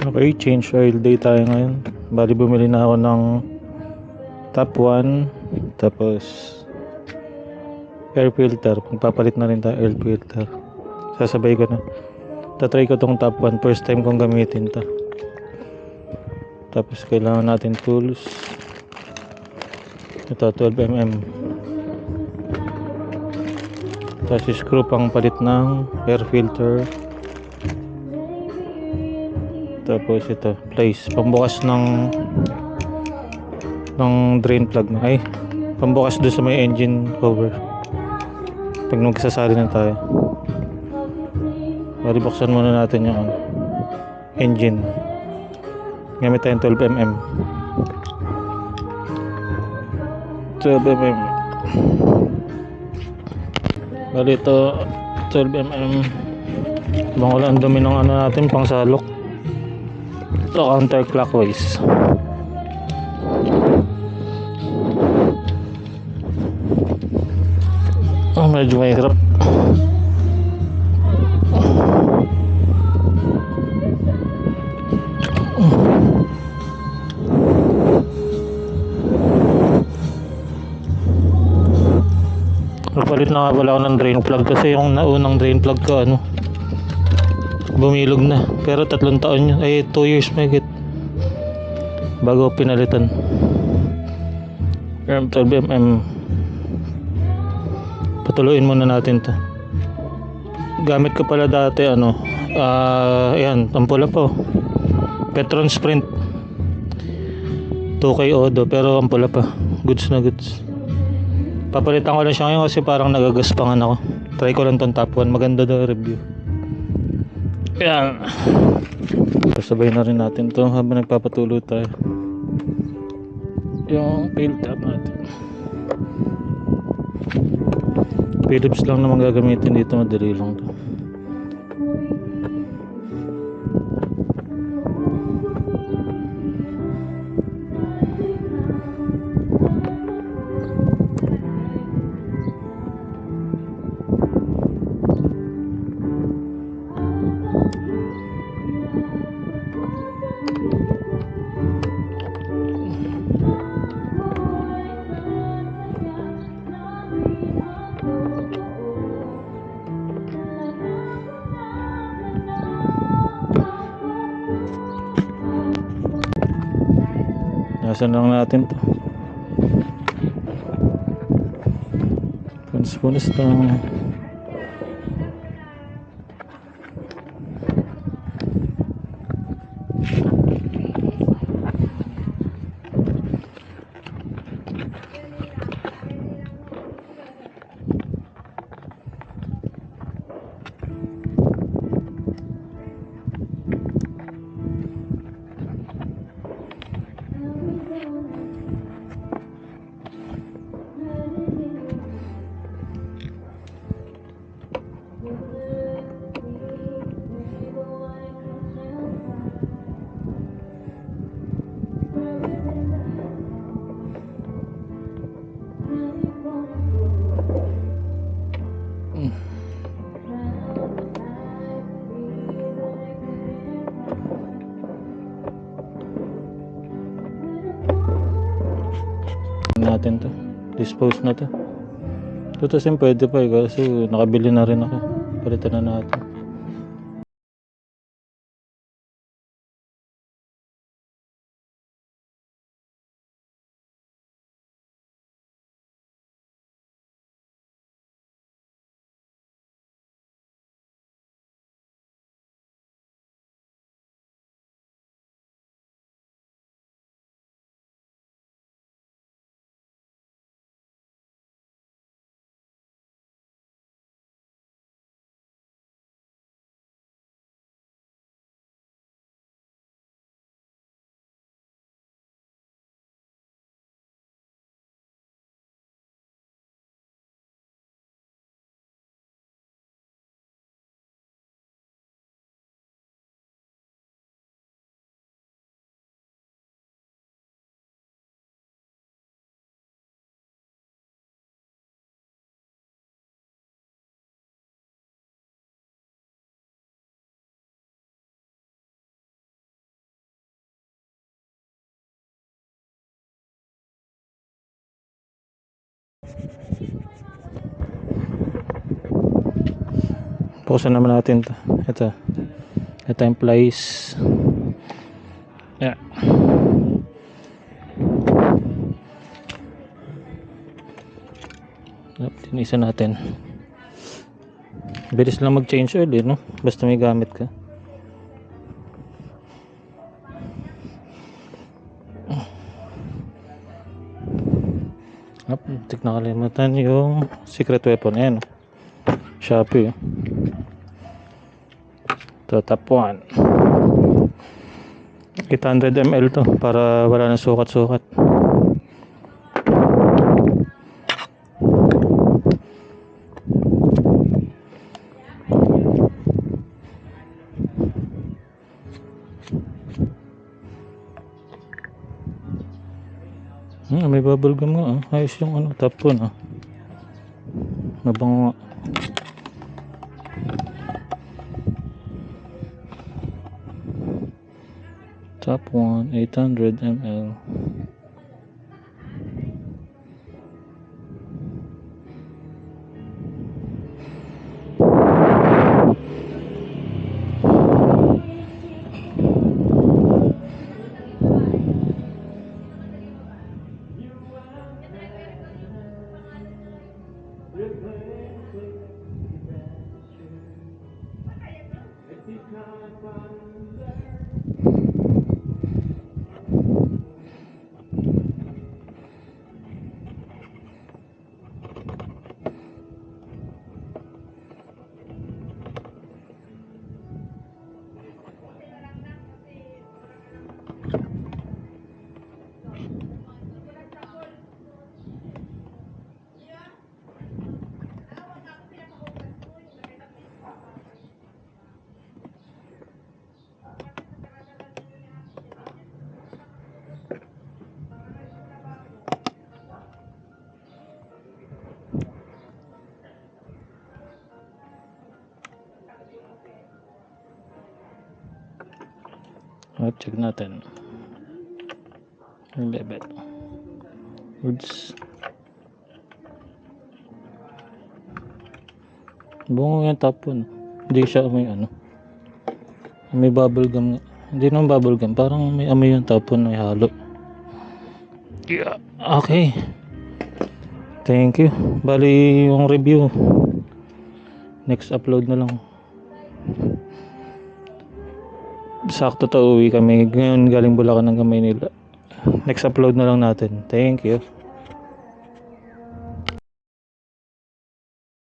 Okay, change oil day tayo ngayon. Bali bumili na ako ng top 1, tapos air filter. Magpapalit na rin tayo air filter. Sasabay ko na. Tatry ko tong top 1, first time kong gamitin to. Tapos kailangan natin tools. Ito 12mm. Tapos screw pang palit ng air filter. Tapos ito place pambukas ng drain plug na, ay pambukas doon sa may engine cover pag magsasali na tayo. Bali buksan muna natin yung engine. Gamit tayong 12mm. 12mm. Bali ito 12mm. Bang wala, ang dumi ng natin pang salok. Ito counterclockwise. Medyo mahirap. Napalit na nga pala ako ng drain plug kasi yung naunang drain plug ko bumilog na, pero 3 taon yun, ay 2 years mahigit bago pinalitan. 12mm. Patuloyin muna natin to. Gamit ko pala dati ayan, ampula po Petron Sprint 2K Odo, pero ampula pa, goods na goods. Papalitan ko lang siya ngayon kasi parang nagagaspangan ako. Try ko lang tong top 1, maganda daw review. Ayan, pasabay na rin natin to habang nagpapatuloy tayo. Yung filter natin, Philips lang naman gagamitin dito, madali lang to. Nasaan lang natin to, punas lang. Natin to, dispose na to. Ito kasi pwede pa kasi nakabili na rin ako. Palitan na natin. Pukusan naman natin to. Ito yung plies. Yeah. Tinisa natin. Bilis lang mag-change oil no? Basta may gamit ka. Tik nakalimutan yung secret weapon. Ayan. Shopee. Ito, top 1. 800 ml to para wala na sukat-sukat. May bubble gum nga. Ayos yung ano, top 1. Mabango nga. Top 1, 800 ml. Check natin yung level. Goods. Bungo yung top 1. Hindi siya may ano. May bubble gum. Hindi naman bubble gum. Parang may amoy yung top 1 may halo. Yeah. Okay. Thank you. Bali yung review. Next upload na lang. Sakto to, uwi kami. Ngayon galing Bulacan ng Maynila. Next upload na lang natin. Thank you.